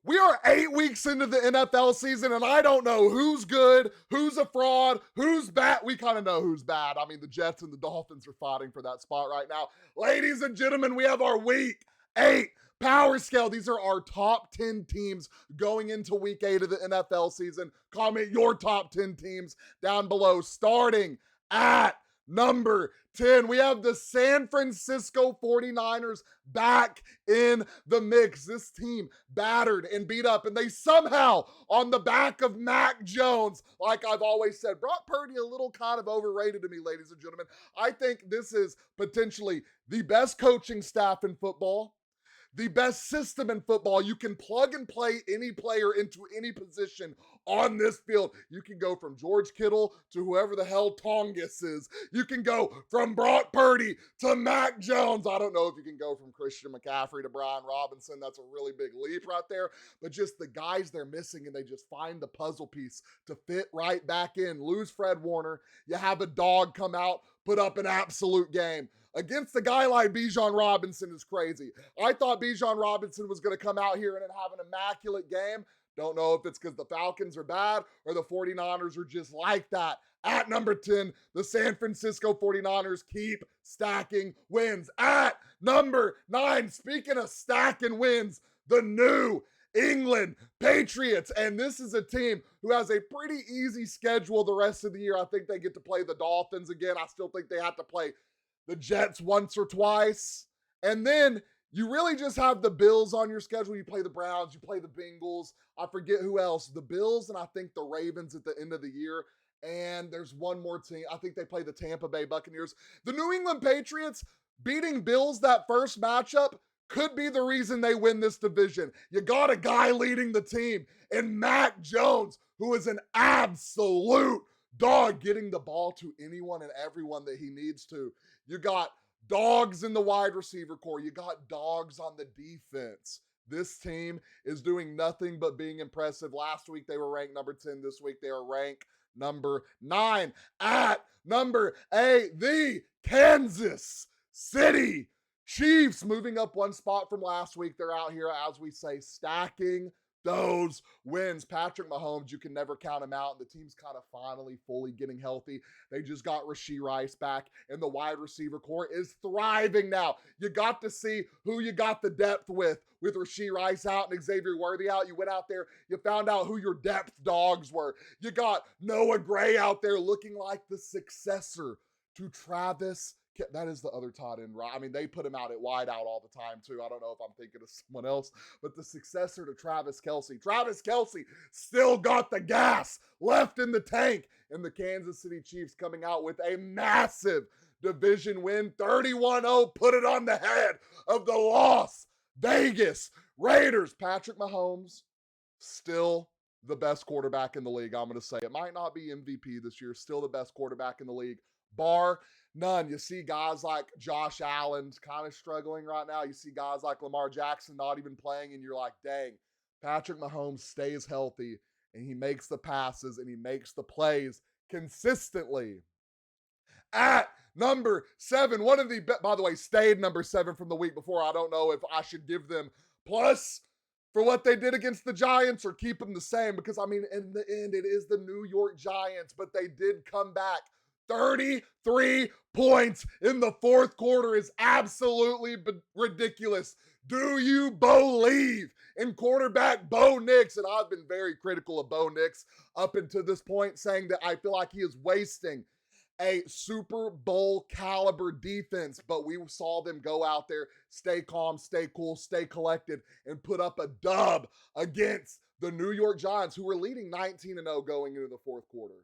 We are 8 weeks into the NFL season, and I don't know who's good, who's a fraud, who's bad. We kind of know who's bad. I mean, the Jets and the Dolphins are fighting for that spot right now. Ladies and gentlemen, we have our week 8 power scale. These are our top 10 teams going into week 8 of the NFL season. Comment your top 10 teams down below, starting at number 10. We have the San Francisco 49ers back in the mix. This team battered and beat up, and they somehow, on the back of Mac Jones, like I've always said, Brock Purdy a little kind of overrated to me, ladies and gentlemen. I think this is potentially the best coaching staff in football, the best system in football. You can plug and play any player into any position on this field. You can go from George Kittle to whoever the hell Tongus is. You can go from Brock Purdy to Mac Jones. I don't know if you can go from Christian McCaffrey to Brian Robinson. That's a really big leap right there. But just the guys they're missing, and they just find the puzzle piece to fit right back in. Lose Fred Warner. You have a dog come out, put up an absolute game. Against a guy like Bijan Robinson is crazy. I thought Bijan Robinson was going to come out here and have an immaculate game. Don't know if it's because the Falcons are bad or the 49ers are just like that. At number 10, the San Francisco 49ers keep stacking wins. At number 9, speaking of stacking wins, the New England Patriots. And this is a team who has a pretty easy schedule the rest of the year. I think they get to play the Dolphins again. I still think they have to play the Jets once or twice. And then you really just have the Bills on your schedule. You play the Browns, you play the Bengals. I forget who else. The Bills and I think the Ravens at the end of the year. And there's one more team. I think they play the Tampa Bay Buccaneers. The New England Patriots beating Bills that first matchup could be the reason they win this division. You got a guy leading the team in Mac Jones, who is an absolute dog, getting the ball to anyone and everyone that he needs to. You got dogs in the wide receiver core. You got dogs on the defense. This team is doing nothing but being impressive. Last week they were ranked number 10. This week they are ranked number 9. At number 8, the Kansas City Chiefs, moving up one spot from last week. They're out here, as we say, stacking those wins. Patrick Mahomes, you can never count him out. The team's kind of finally fully getting healthy. They just got Rashee Rice back, and the wide receiver core is thriving now. You got to see who you got the depth with Rashee Rice out and Xavier Worthy out. You went out there, you found out who your depth dogs were. You got Noah Gray out there looking like the successor to Travis. That is the other tight end, right? I mean, they put him out at wide out all the time, too. I don't know if I'm thinking of someone else, but the successor to Travis Kelce. Travis Kelce still got the gas left in the tank. And the Kansas City Chiefs coming out with a massive division win, 31-0, put it on the head of the Las Vegas Raiders. Patrick Mahomes, still the best quarterback in the league, I'm going to say. It might not be MVP this year, still the best quarterback in the league, bar none. You see guys like Josh Allen's kind of struggling right now. You see guys like Lamar Jackson not even playing, and you're like, dang, Patrick Mahomes stays healthy, and he makes the passes, and he makes the plays consistently. At number 7, one of the, by the way, stayed number 7 from the week before. I don't know if I should give them plus for what they did against the Giants or keep them the same, because, I mean, in the end, it is the New York Giants, but they did come back. 33 points in the fourth quarter is absolutely ridiculous. Do you believe in quarterback Bo Nix? And I've been very critical of Bo Nix up until this point, saying that I feel like he is wasting a Super Bowl caliber defense, but we saw them go out there, stay calm, stay cool, stay collected, and put up a dub against the New York Giants, who were leading 19-0 going into the fourth quarter.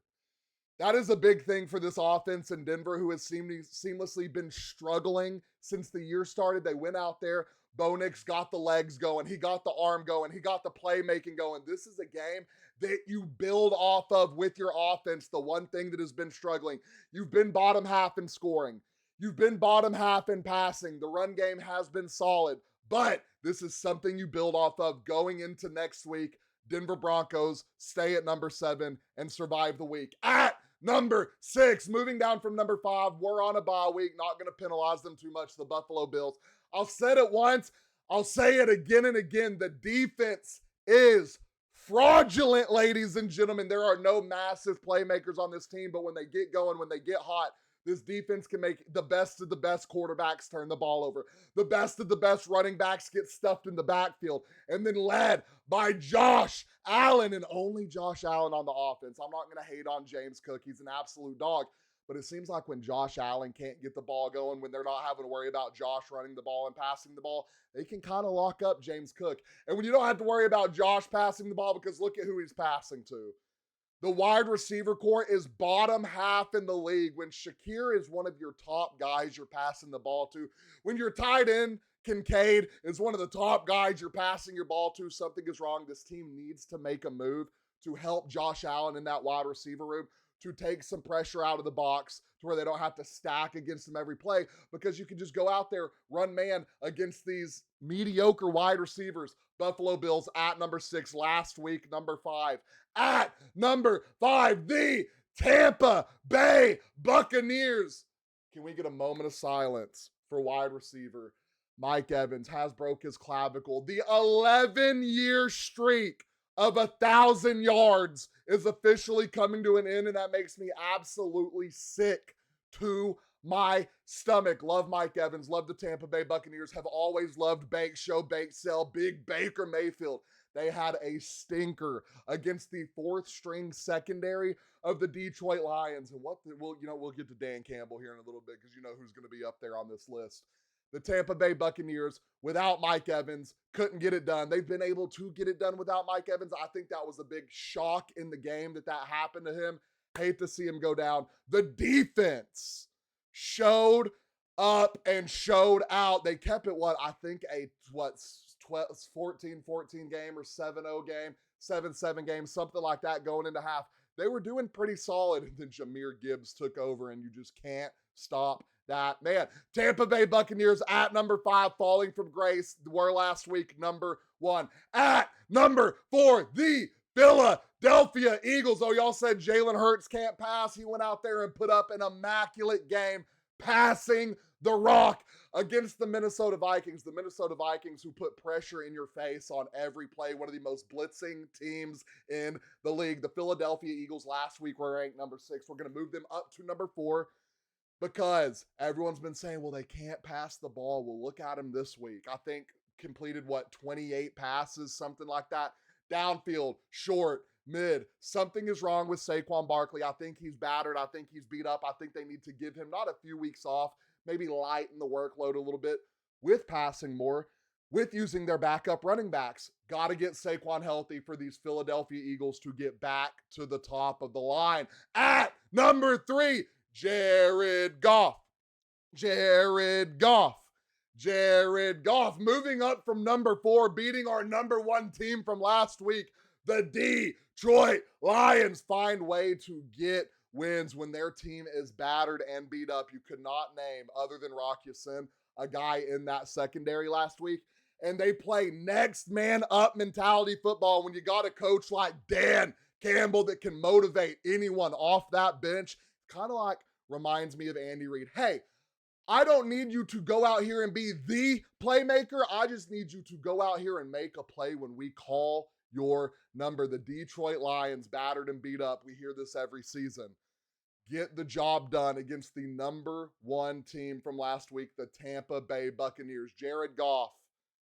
That is a big thing for this offense in Denver, who has seamlessly been struggling since the year started. They went out there. Bo Nix got the legs going. He got the arm going. He got the playmaking going. This is a game that you build off of with your offense. The one thing that has been struggling, you've been bottom half in scoring. You've been bottom half in passing. The run game has been solid, but this is something you build off of going into next week. Denver Broncos stay at number 7 and survive the week. At number 6, moving down from number 5, we're on a bye week. Not going to penalize them too much, the Buffalo Bills. I'll say it once. I'll say it again and again. The defense is fraudulent, ladies and gentlemen. There are no massive playmakers on this team, but when they get going, when they get hot, this defense can make the best of the best quarterbacks turn the ball over. The best of the best running backs get stuffed in the backfield. And then led by Josh Allen, and only Josh Allen on the offense. I'm not going to hate on James Cook. He's an absolute dog. But it seems like when Josh Allen can't get the ball going, when they're not having to worry about Josh running the ball and passing the ball, they can kind of lock up James Cook. And when you don't have to worry about Josh passing the ball, because look at who he's passing to. The wide receiver core is bottom half in the league. When Shakir is one of your top guys you're passing the ball to, when your tight end Kincaid is one of the top guys you're passing your ball to, something is wrong. This team needs to make a move to help Josh Allen in that wide receiver room, to take some pressure out of the box to where they don't have to stack against them every play, because you can just go out there, run man against these mediocre wide receivers. Buffalo Bills at number 6 last week, number 5. At number 5, the Tampa Bay Buccaneers. Can we get a moment of silence for wide receiver Mike Evans? Has broke his clavicle. The 11-year streak of 1,000 yards is officially coming to an end, and that makes me absolutely sick to my stomach. Love Mike Evans, love the Tampa Bay Buccaneers, have always loved bake, show, bake, sell, big Baker Mayfield. They had a stinker against the 4th string secondary of the Detroit Lions. And we'll get to Dan Campbell here in a little bit, because you know who's going to be up there on this list. The Tampa Bay Buccaneers, without Mike Evans, couldn't get it done. They've been able to get it done without Mike Evans. I think that was a big shock in the game that happened to him. Hate to see him go down. The defense showed up and showed out. They kept it, I think a 14-14 game or 7-0 game, 7-7 game, something like that going into half. They were doing pretty solid, and then Jahmyr Gibbs took over, and you just can't stop that man. Tampa Bay Buccaneers at number 5, falling from grace, were last week number 1. At number 4, the Philadelphia Eagles. Oh, y'all said Jalen Hurts can't pass. He went out there and put up an immaculate game passing the rock against the Minnesota Vikings. The Minnesota Vikings, who put pressure in your face on every play, one of the most blitzing teams in the league. The Philadelphia Eagles last week were ranked number 6. We're going to move them up to number 4 because everyone's been saying, well, they can't pass the ball. Well, look at them this week. I think completed 28 passes, something like that. Downfield, short, mid. Something is wrong with Saquon Barkley. I think he's battered. I think he's beat up. I think they need to give him not a few weeks off, maybe lighten the workload a little bit with passing more, with using their backup running backs. Got to get Saquon healthy for these Philadelphia Eagles to get back to the top of the line. At number 3, Jared Goff. Jared Goff. Jared Goff moving up from number 4, beating our number 1 team from last week. The Detroit Lions find way to get wins when their team is battered and beat up. You could not name, other than Rock Ya-Sin, a guy in that secondary last week. And they play next man up mentality football when you got a coach like Dan Campbell that can motivate anyone off that bench. Kind of like reminds me of Andy Reid. Hey, I don't need you to go out here and be the playmaker. I just need you to go out here and make a play when we call your number. The Detroit Lions, battered and beat up. We hear this every season. Get the job done against the number 1 team from last week, the Tampa Bay Buccaneers. Jared Goff,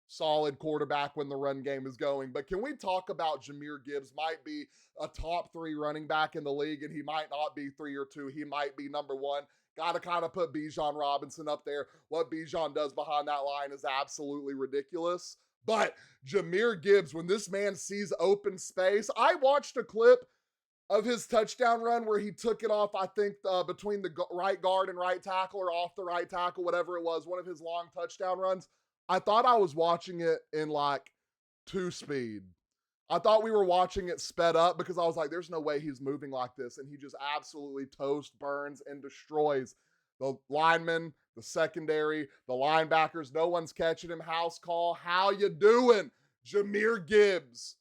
solid quarterback when the run game is going. But can we talk about Jahmyr Gibbs? Might be a top 3 running back in the league, and he might not be 3 or 2. He might be number 1. Got to kind of put Bijan Robinson up there. What Bijan does behind that line is absolutely ridiculous. But Jahmyr Gibbs, when this man sees open space, I watched a clip of his touchdown run where he took it off, I think, between the right guard and right tackle, or off the right tackle, whatever it was, one of his long touchdown runs. I thought I was watching it in like 2 speed. I thought we were watching it sped up, because I was like, there's no way he's moving like this. And he just absolutely toast, burns, and destroys the linemen, the secondary, the linebackers. No one's catching him. House call. How you doing? Jahmyr Gibbs,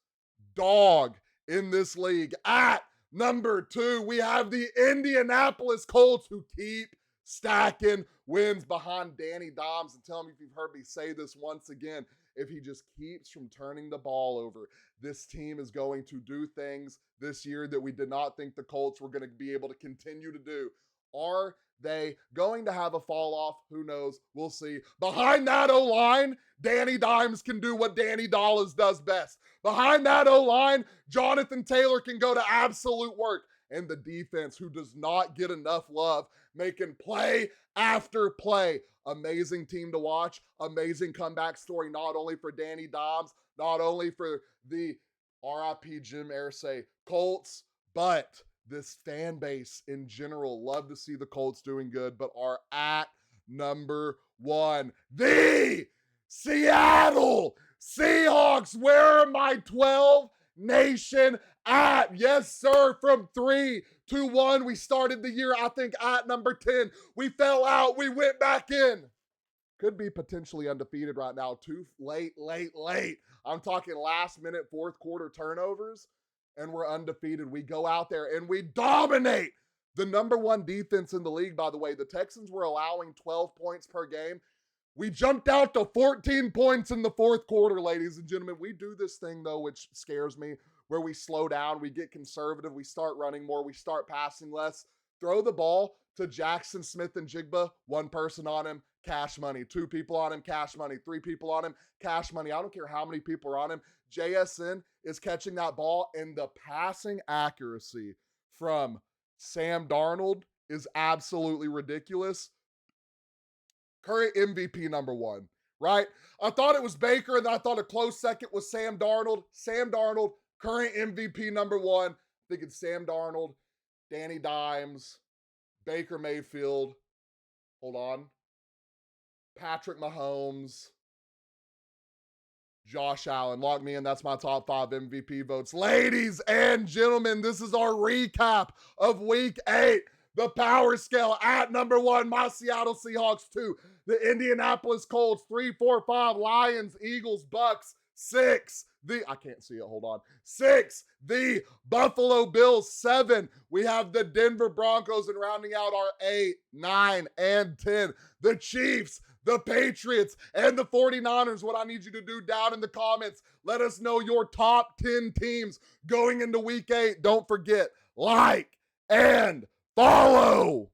dog in this league. At number 2, we have the Indianapolis Colts, who keep stacking wins behind Danny Dimes. And tell me if you've heard me say this once again. if he just keeps from turning the ball over, this team is going to do things this year that we did not think the Colts were going to be able to continue to do. Are they going to have a fall off? Who knows? We'll see. Behind that O-line, Danny Dimes can do what Danny Dollars does best. Behind that O-line, Jonathan Taylor can go to absolute work. And the defense, who does not get enough love, making play after play. Amazing team to watch. Amazing comeback story, not only for Danny Dimes, not only for the RIP Jim Irsay Colts, but this fan base in general. Love to see the Colts doing good, but are at number one, the Seattle Seahawks. Where are my 12 Nation at? Yes, sir. From 3-1, we started the year, I think, at number 10. We fell out. We went back in. Could be potentially undefeated right now. Too late. I'm talking last minute, fourth quarter turnovers, and we're undefeated. We go out there and we dominate. The number one defense in the league, by the way. The Texans were allowing 12 points per game. We jumped out to 14 points in the fourth quarter, ladies and gentlemen. We do this thing, though, which scares me, where we slow down, we get conservative, we start running more, we start passing less. Throw the ball to Jackson Smith-Njigba, one person on him, cash money. Two people on him, cash money. Three people on him, cash money. I don't care how many people are on him. JSN is catching that ball, and the passing accuracy from Sam Darnold is absolutely ridiculous. Current MVP number one, right? I thought it was Baker, and I thought a close second was Sam Darnold. Sam Darnold, current MVP number one. I think it's Sam Darnold, Danny Dimes, Baker Mayfield. Hold on. Patrick Mahomes, Josh Allen. Lock me in. That's my top 5 MVP votes. Ladies and gentlemen, this is our recap of week 8. The power scale at number 1, my Seattle Seahawks. 2, the Indianapolis Colts. 3, 4, 5, Lions, Eagles, Bucks. 6, I can't see it, hold on. 6, the Buffalo Bills. 7, we have the Denver Broncos, and rounding out our 8, 9, and 10, the Chiefs, the Patriots, and the 49ers. What I need you to do down in the comments, let us know your top 10 teams going into week 8. Don't forget, like and follow.